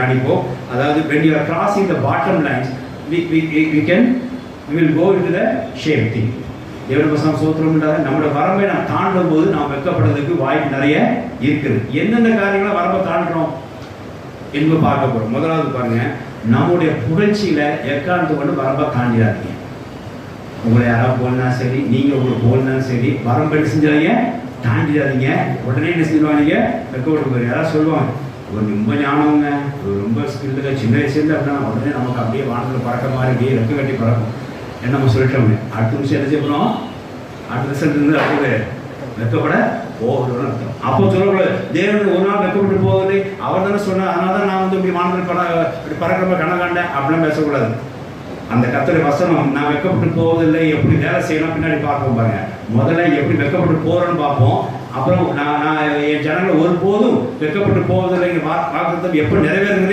காணிப்போம். அதாவது when you are crossing the bottom lines we will go into the shame thing. தேவனுடைய வசனம் சோத்திரம்ன்றாரு. நம்மளோட வரம்பை நாம் தாண்டும் போது நாம் வெட்கப்படுறதுக்கு வாய்ப்பு நிறைய இருக்குது. என்னென்ன காரியங்களை வரம்பை தாண்டுறோம் என்று பார்க்க போறோம். முதலாவது பாருங்க, நம்முடைய புகழ்ச்சியில எக்காரணத்தை கொண்டு வரம்பை தாண்டிடாதீங்க. உங்களை யாராவது போனா சரி, நீங்க உங்களுக்கு போனா சரி, வரம்பு செஞ்சாதீங்க, தாண்டிடாதீங்க. உடனே என்ன செஞ்சுருவாங்க, வெட்கப்பட்டு போய் யாராவது சொல்லுவாங்க ஒரு ரொம்ப ஞானவங்க, ரொம்ப ஸ்கில்லுங்க, சின்ன வயசுல அப்படின்னா உடனே நமக்கு அப்படியே வானத்தில் பறக்க மாதிரி அப்படியே ரெக்க கட்டி பறக்கும். என்ன நம்ம சொல்லிட்டோம், அடுத்த நிமிஷம் என்ன செய்யணும், அடுத்த ரிசல்ட் இருந்து அடுத்தது வெட்கப்பட போகணும்னு அர்த்தம். அப்போ சொல்லக்கூடாது தேவன் ஒரு நாள் வெட்கப்பட்டு போகுது, அவர் தானே சொன்னார், அதனால தான் நான் வந்து இப்படி வானத்தில் இப்படி பறக்கிற கணக்காண்டேன் அப்படிலாம் பேசக்கூடாது. அந்த கர்த்தருடைய வசனம் நான் வெட்கப்பட்டு போவதில்லை, எப்படி வேலை செய்யணும் பின்னாடி பார்ப்போம் பாருங்க. முதல்ல எப்படி வெட்கப்பட்டு போறேன்னு பார்ப்போம். அப்புறம் நான் என் ஜனங்களை ஒருபோதும் வெட்கப்பட்டு போவதில்லை வாக்குத்தத்தம் எப்போ நிறைவேறுகிறது